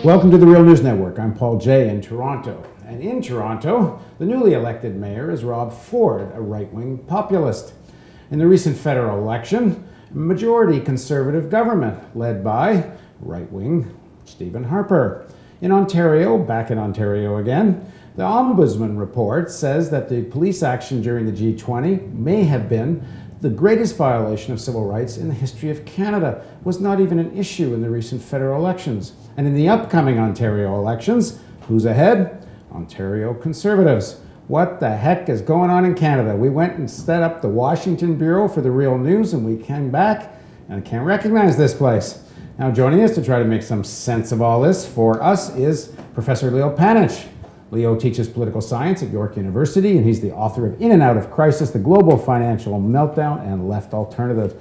Welcome to the Real News Network. I'm Paul Jay in Toronto. And in Toronto, the newly elected mayor is Rob Ford, a right-wing populist. In the recent federal election, a majority Conservative government led by right-wing Stephen Harper. In Ontario, back in Ontario again, the Ombudsman report says that the police action during the G20 may have been the greatest violation of civil rights in the history of Canada, was not even an issue in the recent federal elections. And in the upcoming Ontario elections, who's ahead? Ontario Conservatives. What the heck is going on in Canada? We went and set up the Washington Bureau for the Real News, and we came back and I can't recognize this place. Now joining us to try to make some sense of all this for us is Professor Leo Panitch. Leo teaches political science at York University, and he's the author of In and Out of Crisis, The Global Financial Meltdown and Left Alternative.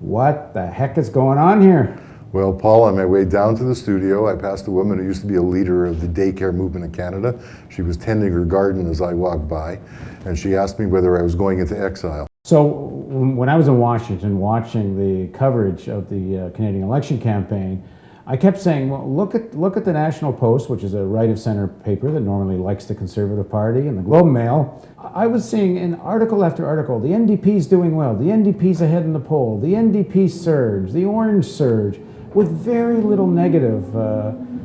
What the heck is going on here? Well, Paul, on my way down to the studio, I passed a woman who used to be a leader of the daycare movement in Canada. She was tending her garden as I walked by, and she asked me whether I was going into exile. So when I was in Washington watching the coverage of the Canadian election campaign, I kept saying, well, look at the National Post, which is a right-of-center paper that normally likes the Conservative Party, and the Globe and Mail. I was seeing in article after article, the NDP's doing well, the NDP's ahead in the poll, the NDP surge, the Orange surge, with very little negative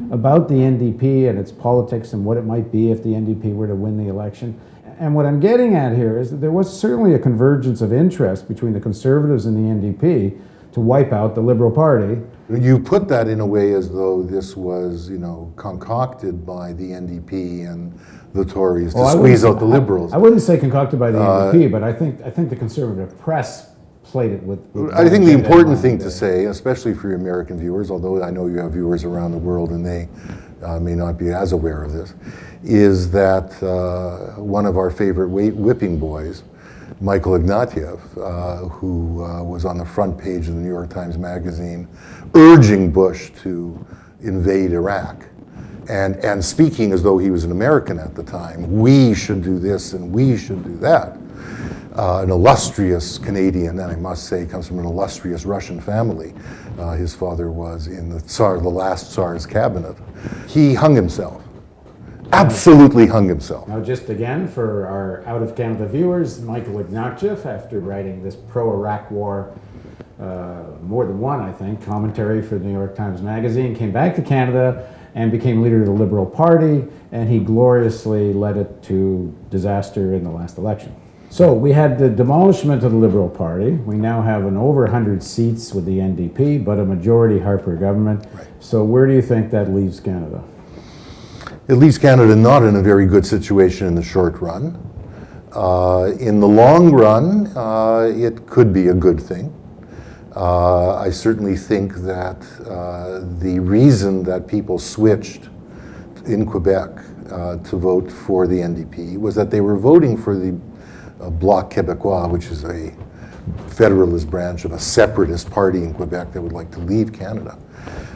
about the NDP and its politics and what it might be if the NDP were to win the election. And what I'm getting at here is that there was certainly a convergence of interest between the Conservatives and the NDP to wipe out the Liberal Party. You put that in a way as though this was, concocted by the NDP and the Tories to squeeze out the Liberals. I wouldn't say concocted by the NDP, but I think the Conservative press played it with I think the important thing to say, especially for your American viewers, although I know you have viewers around the world and they may not be as aware of this, is that one of our favorite whipping boys, Michael Ignatieff, who was on the front page of the New York Times Magazine, urging Bush to invade Iraq, and speaking as though he was an American at the time. We should do this and we should do that. An illustrious Canadian, and I must say comes from an illustrious Russian family. His father was in the last Tsar's cabinet. He hung himself. Absolutely hung himself. Now, just again, for our out-of-Canada viewers, Michael Ignatieff, after writing this pro-Iraq war, more than one, I think, commentary for the New York Times Magazine, came back to Canada and became leader of the Liberal Party, and he gloriously led it to disaster in the last election. So we had the demolishment of the Liberal Party. We now have an over 100 seats with the NDP, but a majority Harper government. Right. So where do you think that leaves Canada? It leaves Canada not in a very good situation in the short run. In the long run, it could be a good thing. I certainly think that the reason that people switched in Quebec to vote for the NDP was that they were voting for the Bloc Québécois, which is a federalist branch of a separatist party in Quebec that would like to leave Canada.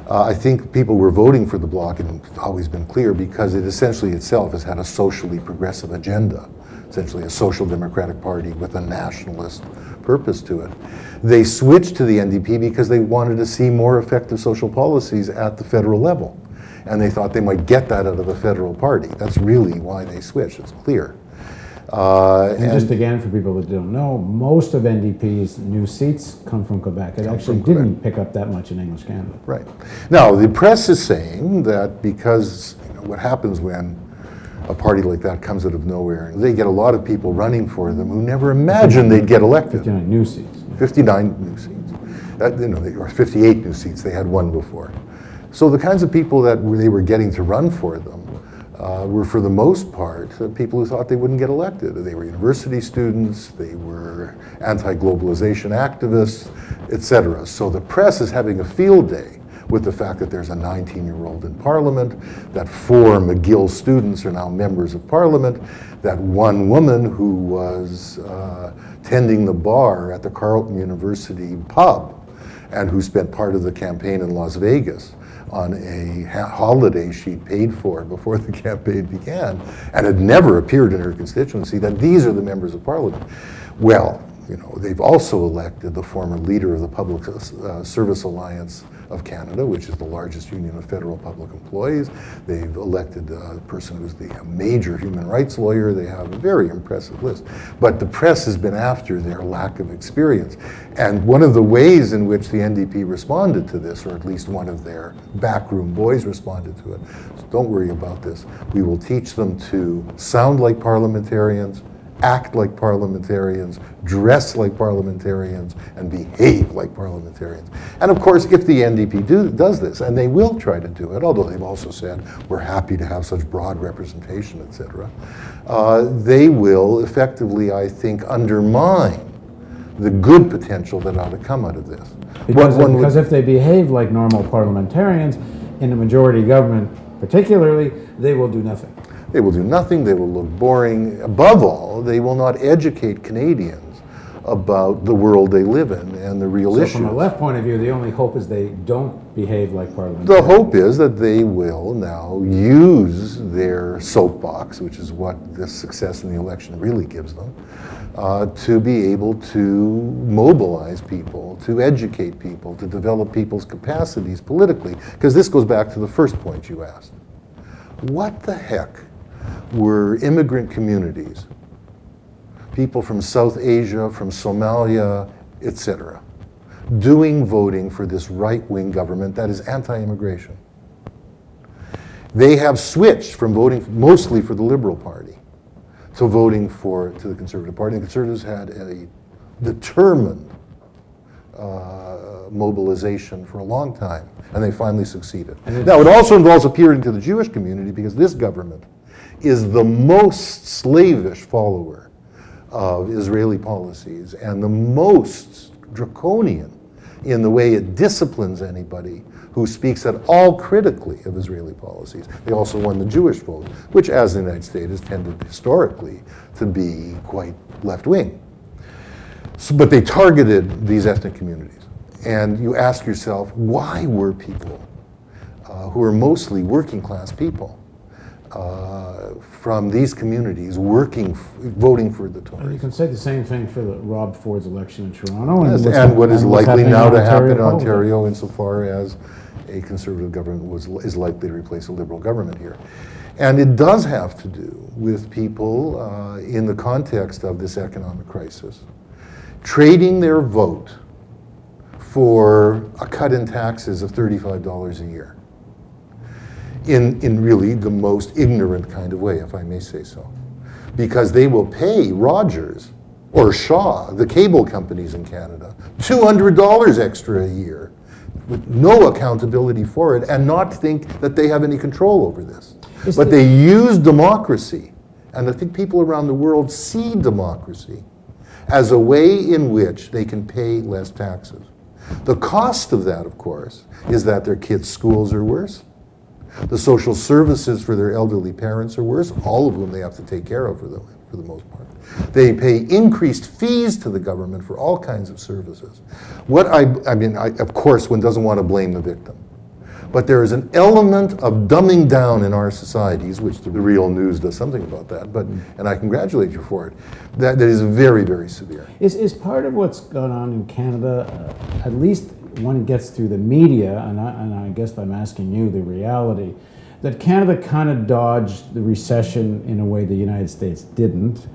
I think people were voting for the Bloc, and it's always been clear, because it essentially itself has had a socially progressive agenda, essentially a social democratic party with a nationalist purpose to it. They switched to the NDP because they wanted to see more effective social policies at the federal level, and they thought they might get that out of the federal party. That's really why they switched, it's clear. And just again, for people that don't know, most of NDP's new seats come from Quebec. It actually didn't pick up that much in English Canada. Right. Now, the press is saying that because what happens when a party like that comes out of nowhere, they get a lot of people running for them who never imagined they'd get elected. 59 new seats. 59 new seats. Or 58 new seats. They had one before. So the kinds of people that they were getting to run for them were, for the most part, people who thought they wouldn't get elected. They were university students, they were anti-globalization activists, etc. So the press is having a field day with the fact that there's a 19-year-old in Parliament, that 4 McGill students are now members of Parliament, that one woman who was tending the bar at the Carleton University pub and who spent part of the campaign in Las Vegas on a holiday she'd paid for before the campaign began and had never appeared in her constituency, that these are the members of Parliament. Well, they've also elected the former leader of the Public Service Alliance, of Canada, which is the largest union of federal public employees. They've elected a person who's a major human rights lawyer. They have a very impressive list. But the press has been after their lack of experience. And one of the ways in which the NDP responded to this, or at least one of their backroom boys responded to it, so don't worry about this. We will teach them to sound like parliamentarians, act like parliamentarians, dress like parliamentarians, and behave like parliamentarians. And of course, if the NDP does this, and they will try to do it, although they've also said we're happy to have such broad representation, etc., they will effectively, I think, undermine the good potential that ought to come out of this. Because if they behave like normal parliamentarians in a majority government particularly, they will do nothing. They will do nothing, they will look boring. Above all, they will not educate Canadians about the world they live in and the real issues. So from a left point of view, the only hope is they don't behave like parliamentarians. The hope is that they will now use their soapbox, which is what this success in the election really gives them, to be able to mobilize people, to educate people, to develop people's capacities politically. Because this goes back to the first point you asked. What the heck were immigrant communities, people from South Asia, from Somalia, etc., doing voting for this right-wing government that is anti-immigration? They have switched from voting mostly for the Liberal Party to voting to the Conservative Party. The Conservatives had a determined mobilization for a long time, and they finally succeeded. Now, it also involves appealing to the Jewish community, because this government is the most slavish follower of Israeli policies and the most draconian in the way it disciplines anybody who speaks at all critically of Israeli policies. They also won the Jewish vote, which, as the United States, has tended historically to be quite left-wing. But they targeted these ethnic communities. And you ask yourself, why were people who are mostly working class people from these communities voting for the Tories? And you can say the same thing for Rob Ford's election in Toronto. And what is likely now to happen in Ontario, insofar as a Conservative government is likely to replace a Liberal government here. And it does have to do with people in the context of this economic crisis trading their vote for a cut in taxes of $35 a year in really the most ignorant kind of way, if I may say so. Because they will pay Rogers or Shaw, the cable companies in Canada, $200 extra a year with no accountability for it, and not think that they have any control over this. But they use democracy, and I think people around the world see democracy as a way in which they can pay less taxes. The cost of that, of course, is that their kids' schools are worse. The social services for their elderly parents are worse, all of whom they have to take care of for the most part. They pay increased fees to the government for all kinds of services. Of course, one doesn't want to blame the victim. But there is an element of dumbing down in our societies, which the Real News does something about that, and I congratulate you for it, that is very, very severe. Is part of what's going on in Canada, at least when it gets through the media, and I guess I'm asking you the reality, that Canada kind of dodged the recession in a way the United States didn't,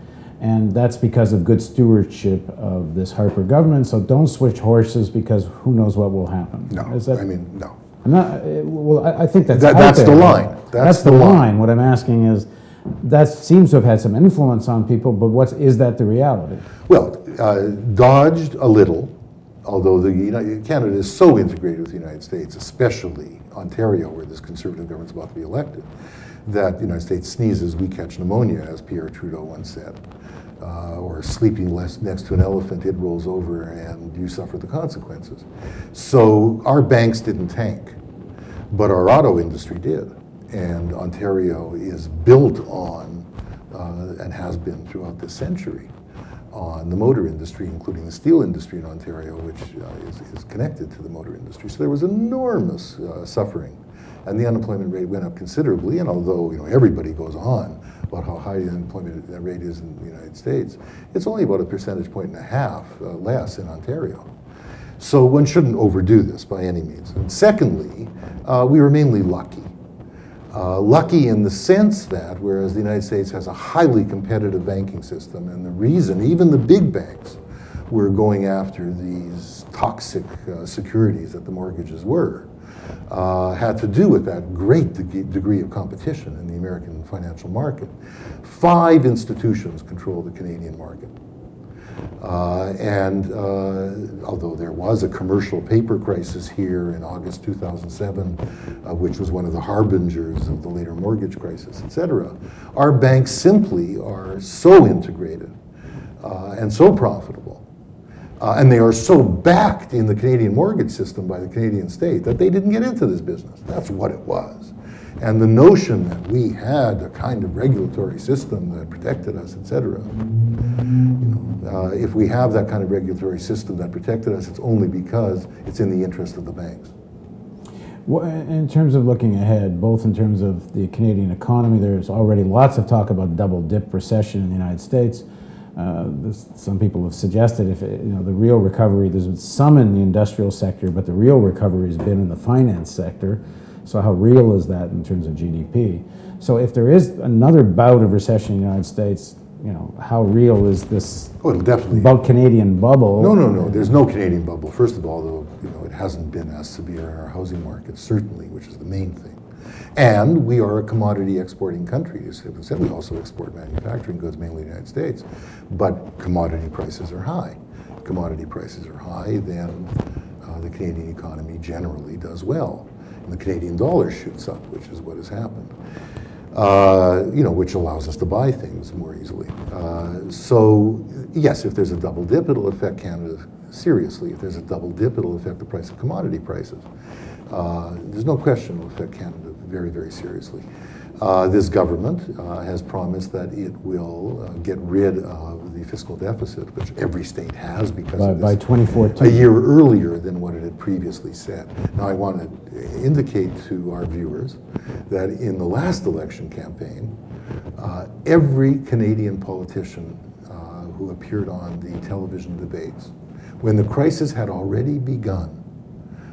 and that's because of good stewardship of this Harper government, so don't switch horses because who knows what will happen. No, no. I'm not, well, I think that's the line. That's the line. What I'm asking is, that seems to have had some influence on people, but is that the reality? Well, dodged a little, although Canada is so integrated with the United States, especially Ontario, where this Conservative government's about to be elected, that the United States sneezes, we catch pneumonia, as Pierre Trudeau once said. Or sleeping next to an elephant, it rolls over and you suffer the consequences. So our banks didn't tank, but our auto industry did. And Ontario is built on, and has been throughout this century, on the motor industry, including the steel industry in Ontario, which is connected to the motor industry. So there was enormous suffering. And the unemployment rate went up considerably, and although everybody goes on about how high the unemployment rate is in the United States, it's only about 1.5 percentage points less in Ontario. So one shouldn't overdo this by any means. And secondly, we were mainly lucky. Lucky in the sense that, whereas the United States has a highly competitive banking system, and the reason even the big banks were going after these toxic securities that the mortgages were, had to do with that great degree of competition in the American financial market. 5 institutions control the Canadian market. Although there was a commercial paper crisis here in August 2007, which was one of the harbingers of the later mortgage crisis, etc., our banks simply are so integrated and so profitable, and they are so backed in the Canadian mortgage system by the Canadian state that they didn't get into this business. That's what it was. And the notion that we had a kind of regulatory system that protected us, etc., if we have that kind of regulatory system that protected us, it's only because it's in the interest of the banks. Well, in terms of looking ahead, both in terms of the Canadian economy, there's already lots of talk about double-dip recession in the United States. Some people have suggested if the real recovery, there's been some in the industrial sector, but the real recovery has been in the finance sector. So how real is that in terms of GDP? So if there is another bout of recession in the United States, how real is this Canadian bubble? No. There's no Canadian bubble. First of all, though, it hasn't been as severe in our housing market, certainly, which is the main thing. And we are a commodity exporting country. As I said, we also export manufacturing goods, mainly in the United States. But commodity prices are high. Commodity prices are high, then the Canadian economy generally does well. And the Canadian dollar shoots up, which is what has happened. Which allows us to buy things more easily. So, yes, if there's a double dip, it'll affect Canada seriously. If there's a double dip, it'll affect the price of commodity prices. There's no question it'll affect Canada very, very seriously. This government has promised that it will get rid of the fiscal deficit, which every state has because of this, by 2014. a year earlier than what it had previously said. Now, I want to indicate to our viewers that in the last election campaign, every Canadian politician who appeared on the television debates, when the crisis had already begun,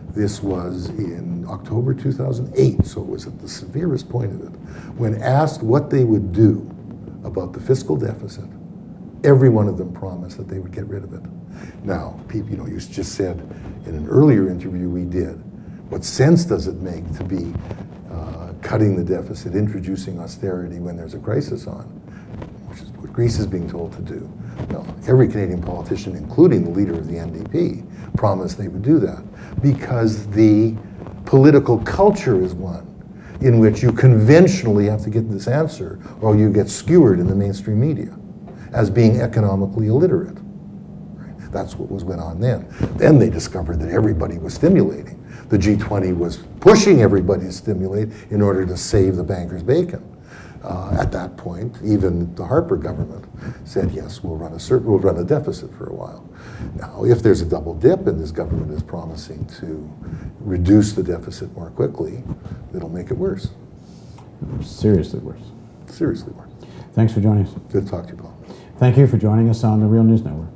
this was in October 2008, so it was at the severest point of it, when asked what they would do about the fiscal deficit, every one of them promised that they would get rid of it. Now, people, you just said in an earlier interview we did, what sense does it make to be cutting the deficit, introducing austerity when there's a crisis on, which is what Greece is being told to do. No, every Canadian politician, including the leader of the NDP, promised they would do that because the political culture is one in which you conventionally have to get this answer or you get skewered in the mainstream media as being economically illiterate. Right? That's what went on then. Then they discovered that everybody was stimulating. The G20 was pushing everybody to stimulate in order to save the bankers' bacon. At that point, even the Harper government said, yes, we'll run a deficit for a while. Now, if there's a double dip and this government is promising to reduce the deficit more quickly, it'll make it worse. Seriously worse. Seriously worse. Thanks for joining us. Good to talk to you, Paul. Thank you for joining us on the Real News Network.